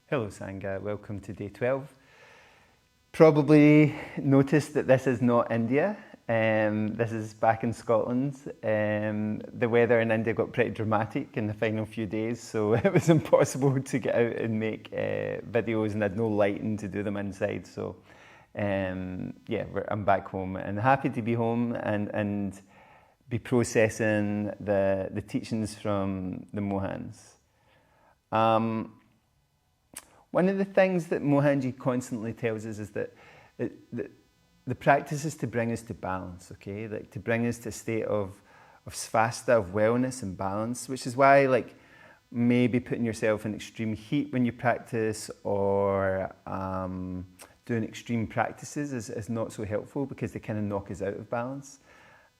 Hello Sangha, welcome to day 12. Probably noticed that this is not India, this is back in Scotland. The weather in India got pretty dramatic in the final few days, so it was impossible to get out and make videos, and I had no lighting to do them inside. So yeah, I'm back home and happy to be home and be processing the teachings from the Mohans. One of the things that Mohanji constantly tells us is that the practice is to bring us to balance, okay? Like to bring us to a state of svasta, of wellness and balance, which is why like maybe putting yourself in extreme heat when you practice or doing extreme practices is not so helpful because they kind of knock us out of balance.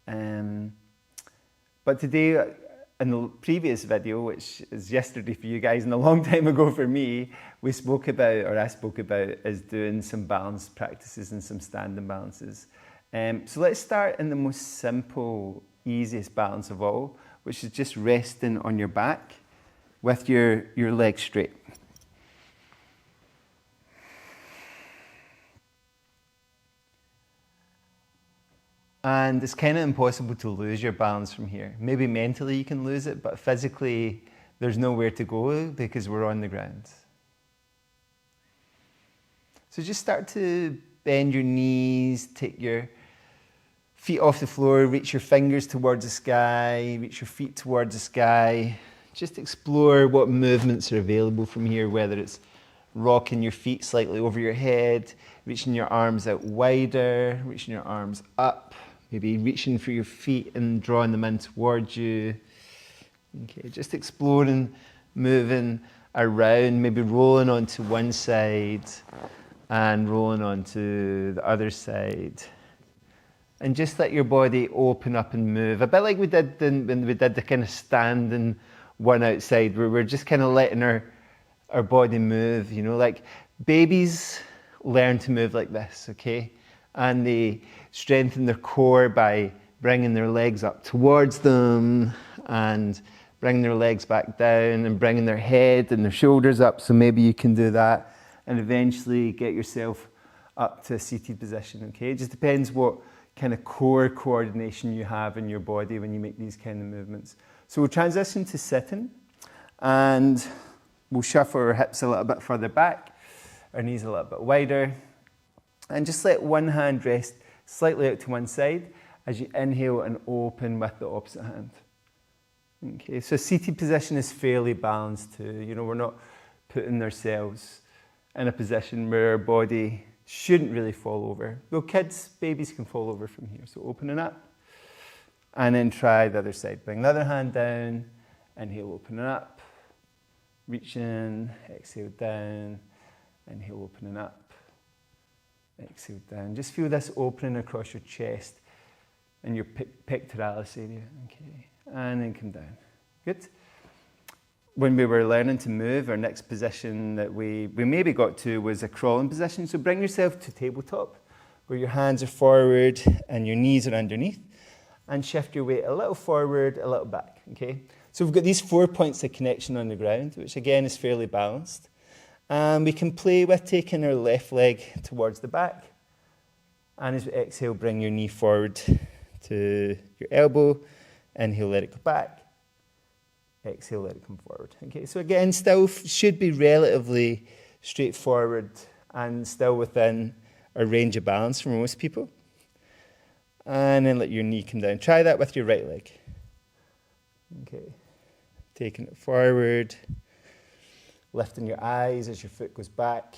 But today, in the previous video, which is yesterday for you guys and a long time ago for me, I spoke about is doing some balance practices and some standing balances. So let's start in the most simple, easiest balance of all, which is just resting on your back with your legs straight. And it's kind of impossible to lose your balance from here. Maybe mentally you can lose it, but physically there's nowhere to go because we're on the ground. So just start to bend your knees, take your feet off the floor, reach your fingers towards the sky, reach your feet towards the sky. Just explore what movements are available from here, whether it's rocking your feet slightly over your head, reaching your arms out wider, reaching your arms up. Maybe reaching for your feet and drawing them in towards you. Okay, just exploring, moving around, maybe rolling onto one side and rolling onto the other side. And just let your body open up and move. A bit like we did when we did the kind of standing one outside, where we're just kind of letting our body move, you know, like babies learn to move like this, okay? And they strengthen their core by bringing their legs up towards them and bringing their legs back down and bringing their head and their shoulders up. So maybe you can do that and eventually get yourself up to a seated position, okay? It just depends what kind of core coordination you have in your body when you make these kind of movements. So we'll transition to sitting and we'll shuffle our hips a little bit further back, our knees a little bit wider. And just let one hand rest slightly out to one side as you inhale and open with the opposite hand. Okay, so seated position is fairly balanced too. You know, we're not putting ourselves in a position where our body shouldn't really fall over. Though kids, babies can fall over from here. So opening up and then try the other side. Bring the other hand down, inhale, opening up, reach in, exhale down, inhale, opening up. Exhale down. Just feel this opening across your chest and your pectoralis area. Okay. And then come down. Good. When we were learning to move, our next position that we maybe got to was a crawling position. So bring yourself to tabletop, where your hands are forward and your knees are underneath. And shift your weight a little forward, a little back. Okay. So we've got these 4 points of connection on the ground, which again is fairly balanced. And we can play with taking our left leg towards the back. And as we exhale, bring your knee forward to your elbow. Inhale, let it go back. Exhale, let it come forward. Okay, so again, still should be relatively straightforward and still within a range of balance for most people. And then let your knee come down. Try that with your right leg. Okay, taking it forward. Lifting your eyes as your foot goes back,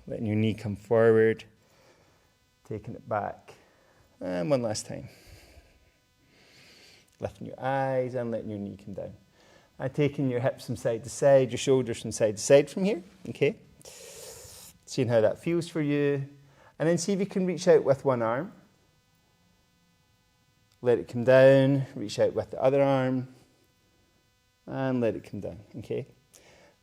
letting your knee come forward, taking it back, and one last time. Lifting your eyes and letting your knee come down. And taking your hips from side to side, your shoulders from side to side from here, okay? Seeing how that feels for you. And then see if you can reach out with one arm. Let it come down, reach out with the other arm, and let it come down, okay?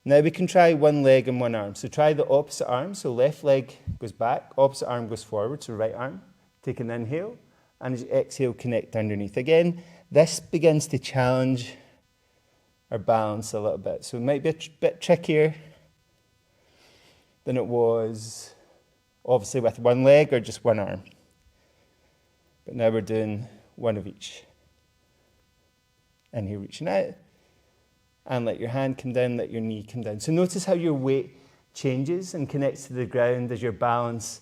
Now we can try one leg and one arm. So try the opposite arm. So left leg goes back, opposite arm goes forward, so right arm. Take an inhale, and as you exhale, connect underneath. Again, this begins to challenge our balance a little bit. So it might be a bit trickier. than it was obviously with one leg or just one arm. But now we're doing one of each. And you're reaching out. And let your hand come down, let your knee come down. So notice how your weight changes and connects to the ground as your balance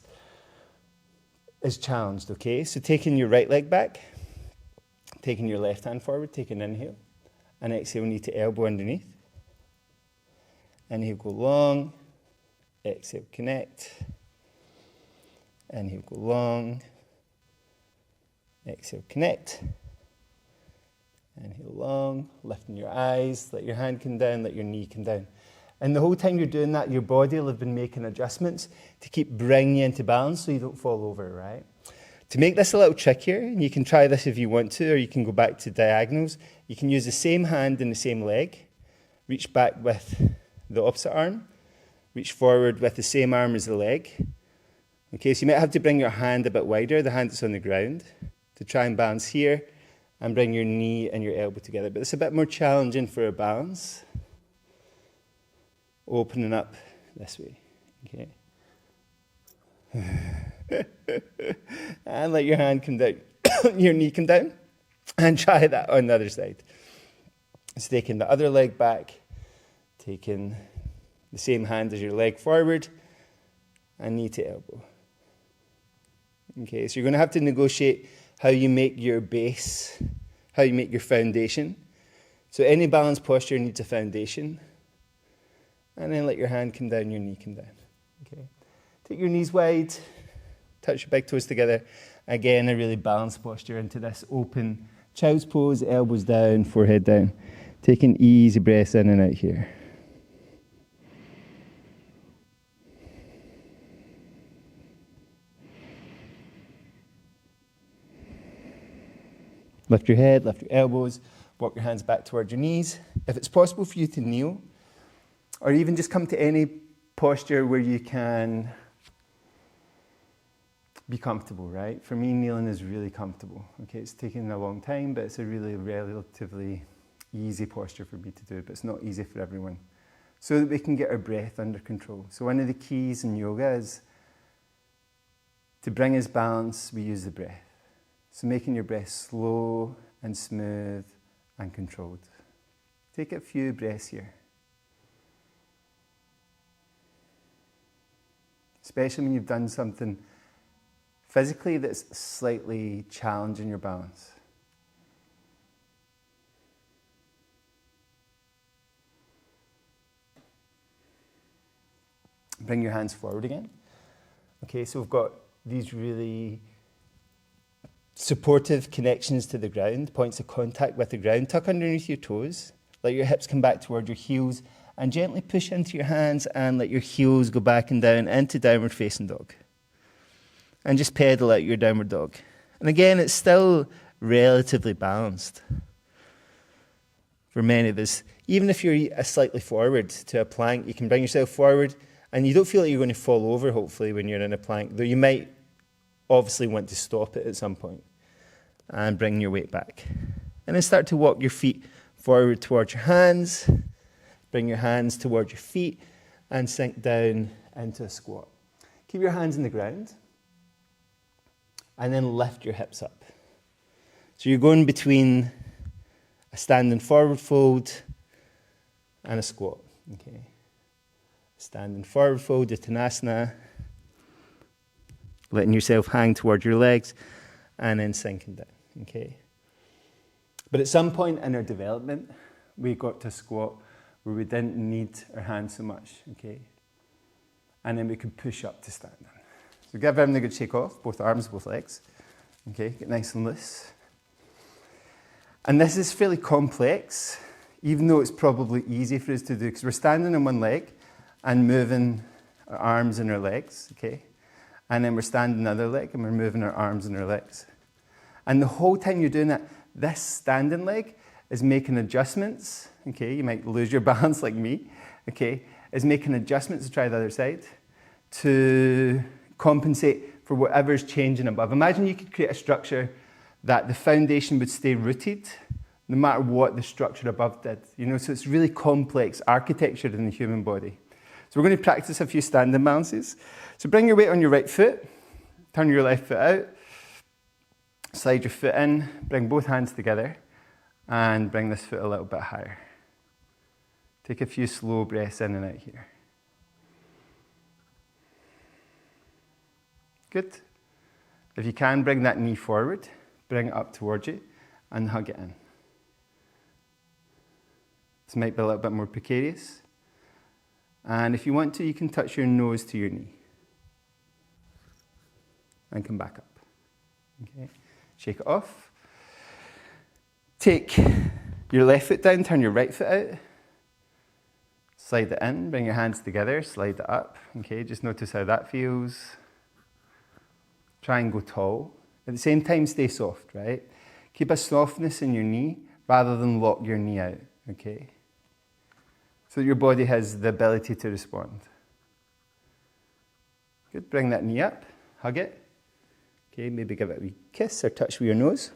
is challenged, okay? So taking your right leg back, taking your left hand forward, take an inhale, and exhale, knee to elbow underneath. Inhale, go long, exhale, connect. Inhale, go long, exhale, connect. Inhale long, lifting your eyes, let your hand come down, let your knee come down. And the whole time you're doing that, your body will have been making adjustments to keep bringing you into balance so you don't fall over, right? To make this a little trickier, and you can try this if you want to, or you can go back to diagonals, you can use the same hand and the same leg, reach back with the opposite arm, reach forward with the same arm as the leg. Okay, so you might have to bring your hand a bit wider, the hand that's on the ground, to try and balance here, and bring your knee and your elbow together. But it's a bit more challenging for a balance. Opening up this way, okay? And let your hand come down, your knee come down, and try that on the other side. So taking the other leg back, taking the same hand as your leg forward, and knee to elbow. Okay, so you're going to have to negotiate how you make your base, how you make your foundation. So any balanced posture needs a foundation. And then let your hand come down, your knee come down. Okay. Take your knees wide, touch your big toes together. Again, a really balanced posture into this open child's pose, elbows down, forehead down. Taking easy breaths in and out here. Lift your head, lift your elbows, walk your hands back towards your knees. If it's possible for you to kneel, or even just come to any posture where you can be comfortable, right? For me, kneeling is really comfortable. Okay, it's taken a long time, but it's a really relatively easy posture for me to do, but it's not easy for everyone. So that we can get our breath under control. So one of the keys in yoga is to bring us balance, we use the breath. So making your breath slow and smooth and controlled. Take a few breaths here. Especially when you've done something physically that's slightly challenging your balance. Bring your hands forward again. Okay, so we've got these really supportive connections to the ground, points of contact with the ground. Tuck underneath your toes. Let your hips come back toward your heels. And gently push into your hands and let your heels go back and down into downward facing dog. And just pedal out your downward dog. And again, it's still relatively balanced. For many of us, even if you're slightly forward to a plank, you can bring yourself forward and you don't feel like you're going to fall over, hopefully, when you're in a plank, though you might obviously want to stop it at some point and bring your weight back. And then start to walk your feet forward towards your hands. Bring your hands towards your feet and sink down into a squat. Keep your hands in the ground and then lift your hips up. So you're going between a standing forward fold and a squat. Okay. Standing forward fold, Uttanasana. Letting yourself hang towards your legs and then sinking down. Okay. But at some point in our development, we got to squat where we didn't need our hands so much, okay? And then we could push up to standing. So give everything a good shake off, both arms, both legs. Okay, get nice and loose. And this is fairly complex, even though it's probably easy for us to do, because we're standing on one leg and moving our arms and our legs, okay? And then we're standing on the other leg and we're moving our arms and our legs. And the whole time you're doing that, this standing leg is making adjustments, okay? You might lose your balance like me, okay? Is making adjustments to try the other side to compensate for whatever's changing above. Imagine you could create a structure that the foundation would stay rooted no matter what the structure above did. You know, so it's really complex architecture in the human body. So we're going to practice a few standing balances. So bring your weight on your right foot, turn your left foot out, slide your foot in, bring both hands together, and bring this foot a little bit higher. Take a few slow breaths in and out here. Good. If you can, bring that knee forward, bring it up towards you, and hug it in. This might be a little bit more precarious. And if you want to, you can touch your nose to your knee. And come back up. Okay. Shake it off. Take your left foot down, turn your right foot out. Slide it in, bring your hands together, slide it up. Okay, just notice how that feels. Try and go tall. At the same time, stay soft, right? Keep a softness in your knee rather than lock your knee out, okay? So that your body has the ability to respond. Good, bring that knee up, hug it. Okay, maybe give it a wee kiss or touch with your nose.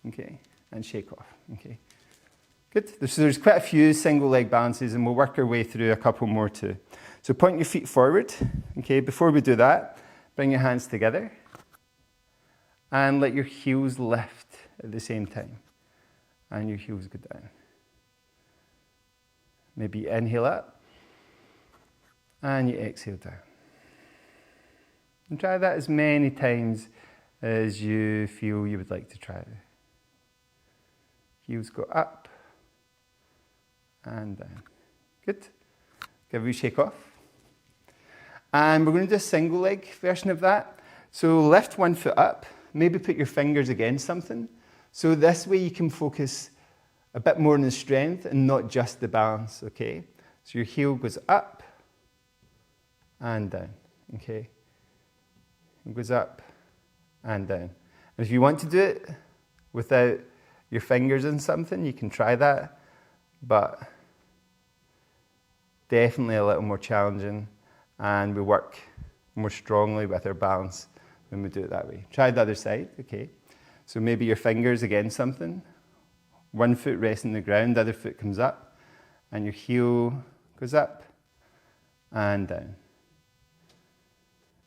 Okay, and shake off, okay? Good, so there's quite a few single leg balances and we'll work our way through a couple more too. So point your feet forward, okay? Before we do that, bring your hands together and let your heels lift at the same time. And your heels go down. Maybe inhale up and you exhale down. And try that as many times as you feel you would like to try. Heels go up and down. Good. Give a wee shake off. And we're going to do a single leg version of that. So lift one foot up, maybe put your fingers against something. So this way you can focus a bit more on the strength and not just the balance, okay? So your heel goes up and down, okay? It goes up and down. And if you want to do it without your fingers in something, you can try that, but definitely a little more challenging, and we work more strongly with our balance when we do it that way. Try the other side, okay? So maybe your fingers against something, one foot resting the ground, the other foot comes up, and your heel goes up and down.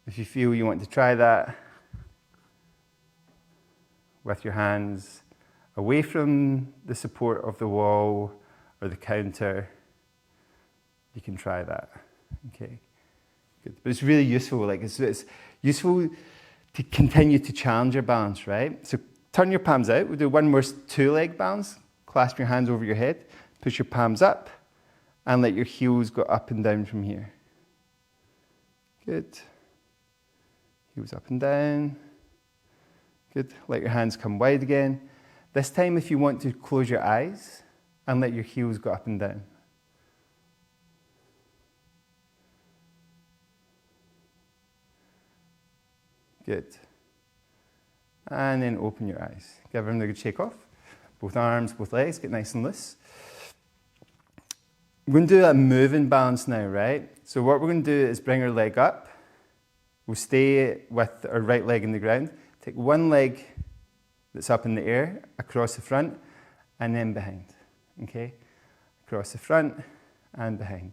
If you feel you want to try that with your hands away from the support of the wall or the counter, you can try that, okay? Good. But it's really useful, like it's useful to continue to challenge your balance, right? So turn your palms out. We'll do one more two-leg balance. Clasp your hands over your head, push your palms up, and let your heels go up and down from here. Good. Heels up and down. Good. Let your hands come wide again. This time, if you want to, close your eyes and let your heels go up and down. Good. And then open your eyes. Give them a good shake off. Both arms, both legs, get nice and loose. We're going to do a moving balance now, right? So what we're going to do is bring our leg up. We'll stay with our right leg in the ground. Take one leg that's up in the air, across the front, and then behind, okay? Across the front and behind.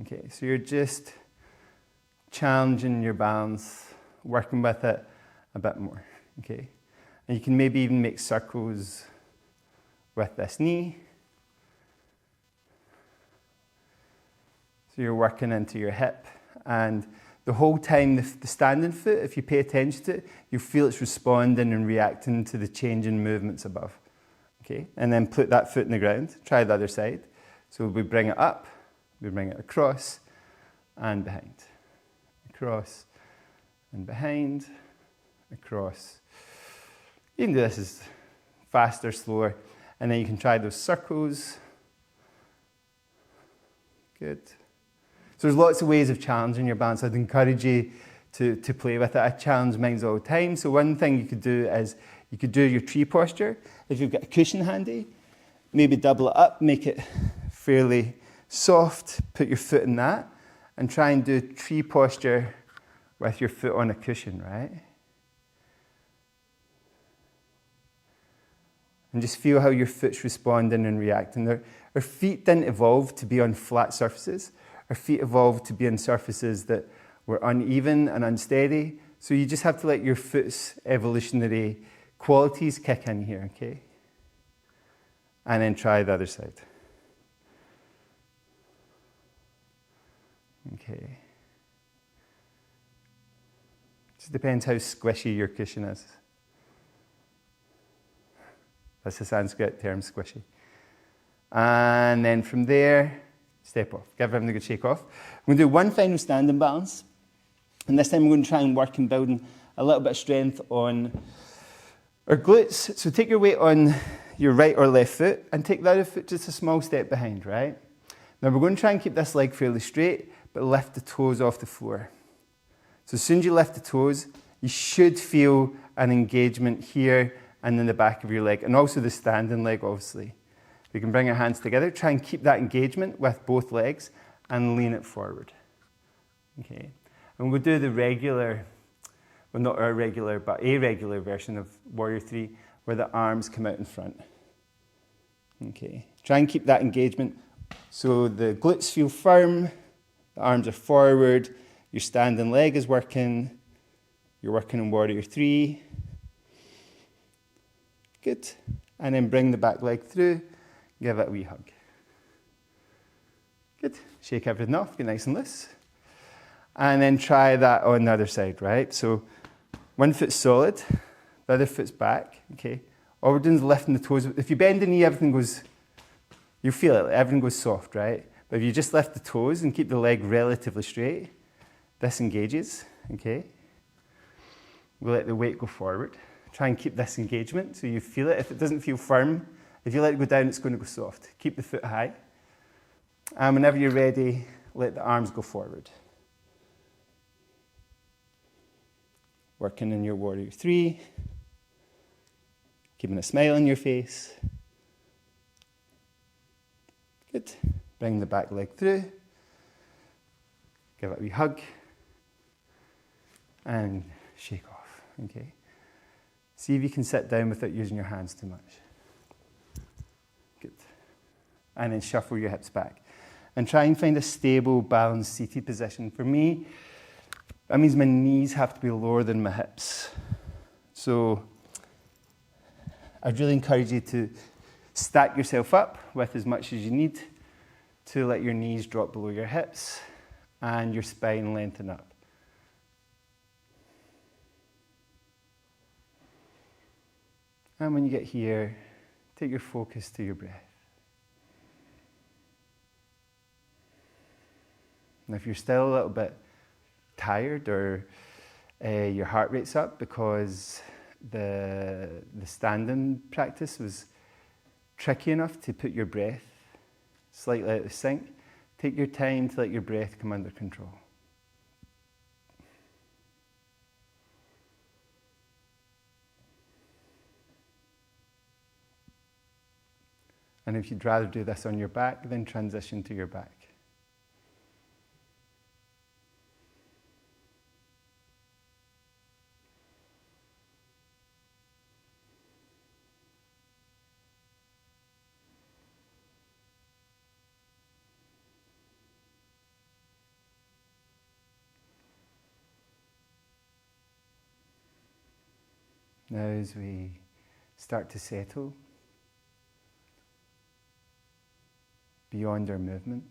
Okay, so you're just challenging your balance, working with it a bit more, okay? And you can maybe even make circles with this knee. So you're working into your hip, and the whole time, the standing foot, if you pay attention to it, you'll feel it's responding and reacting to the changing movements above. Okay, and then put that foot in the ground. Try the other side. So we bring it up, we bring it across and behind. Across and behind, across. You can do this as faster, slower, and then you can try those circles. Good. So there's lots of ways of challenging your balance. I'd encourage you to play with it. I challenge mine all the time. So one thing you could do is you could do your tree posture. If you've got a cushion handy, maybe double it up, make it fairly soft, put your foot in that, and try and do tree posture with your foot on a cushion, right? And just feel how your foot's responding and reacting. Our feet didn't evolve to be on flat surfaces. our feet evolved to be on surfaces that were uneven and unsteady. So you just have to let your foot's evolutionary qualities kick in here, okay? And then try the other side. Okay. Just depends how squishy your cushion is. That's the Sanskrit term, squishy. And then from there, step off. Give everything a good shake off. I'm going to do one final standing balance. And this time I'm going to try and work on building a little bit of strength on our glutes. So take your weight on your right or left foot and take the other foot just a small step behind, right? Now we're going to try and keep this leg fairly straight, but lift the toes off the floor. So as soon as you lift the toes, you should feel an engagement here and in the back of your leg, and also the standing leg, obviously. We can bring our hands together, try and keep that engagement with both legs, and lean it forward. Okay. And we'll do the regular, well, not our regular, but a regular version of Warrior 3, where the arms come out in front. Okay. Try and keep that engagement so the glutes feel firm, the arms are forward, your standing leg is working, you're working on Warrior 3. Good. And then bring the back leg through, give it a wee hug. Good. Shake everything off, get nice and loose. And then try that on the other side, right? So one foot's solid, the other foot's back, okay? All we're doing is lifting the toes. If you bend the knee, everything goes, you feel it, everything goes soft, right? But if you just lift the toes and keep the leg relatively straight, this engages, okay? We'll let the weight go forward. Try and keep this engagement so you feel it. If it doesn't feel firm, if you let it go down, it's going to go soft. Keep the foot high. And whenever you're ready, let the arms go forward. Working in your Warrior 3. Keeping a smile on your face. Good. Bring the back leg through. Give it a wee hug. And shake off, okay? See if you can sit down without using your hands too much. Good. And then shuffle your hips back. And try and find a stable, balanced seated position. For me, that means my knees have to be lower than my hips. So I'd really encourage you to stack yourself up with as much as you need to let your knees drop below your hips and your spine lengthen up. And when you get here, take your focus to your breath. And if you're still a little bit tired or your heart rate's up because the standing practice was tricky enough to put your breath slightly out of sync, take your time to let your breath come under control. And if you'd rather do this on your back, then transition to your back. Now as we start to settle beyond our movement,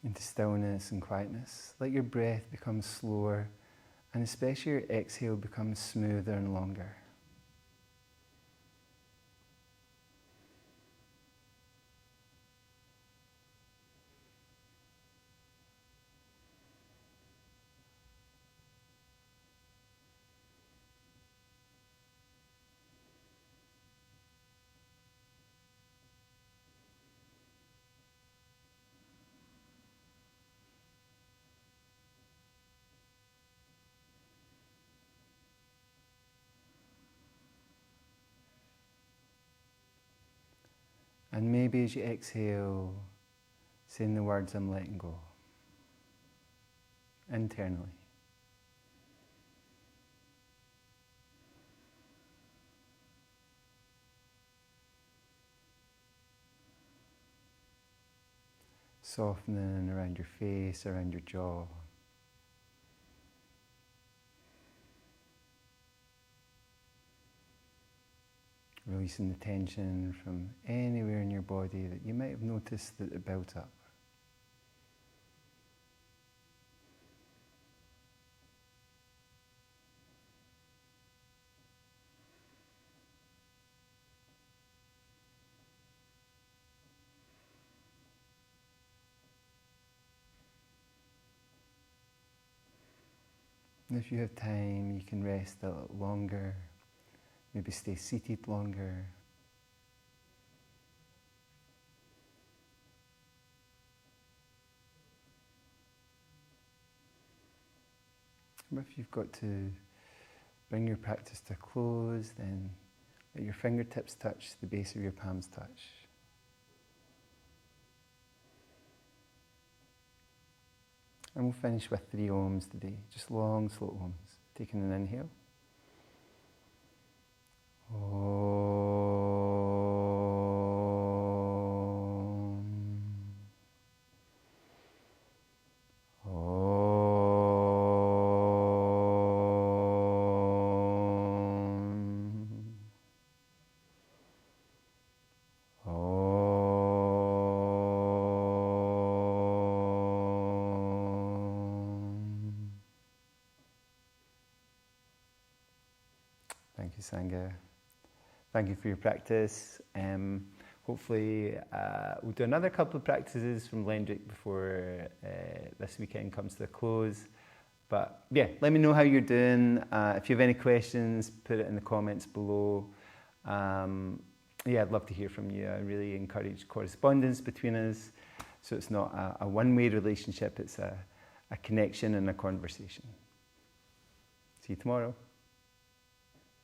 into stillness and quietness, let your breath become slower and especially your exhale becomes smoother and longer. And maybe as you exhale, saying the words, I'm letting go, internally. Softening around your face, around your jaw. Releasing the tension from anywhere in your body that you might have noticed that it built up. And if you have time, you can rest a little longer, maybe stay seated longer. Or if you've got to bring your practice to a close, then let your fingertips touch, the base of your palms touch. And we'll finish with 3 Oms today, just long, slow Oms. Taking an inhale. Thank you, Sangha. Thank you for your practice. Hopefully we'll do another couple of practices from Lendrick before this weekend comes to a close. But yeah, let me know how you're doing. If you have any questions, put it in the comments below. Yeah, I'd love to hear from you. I really encourage correspondence between us, so it's not a one-way relationship, it's a connection and a conversation. See you tomorrow.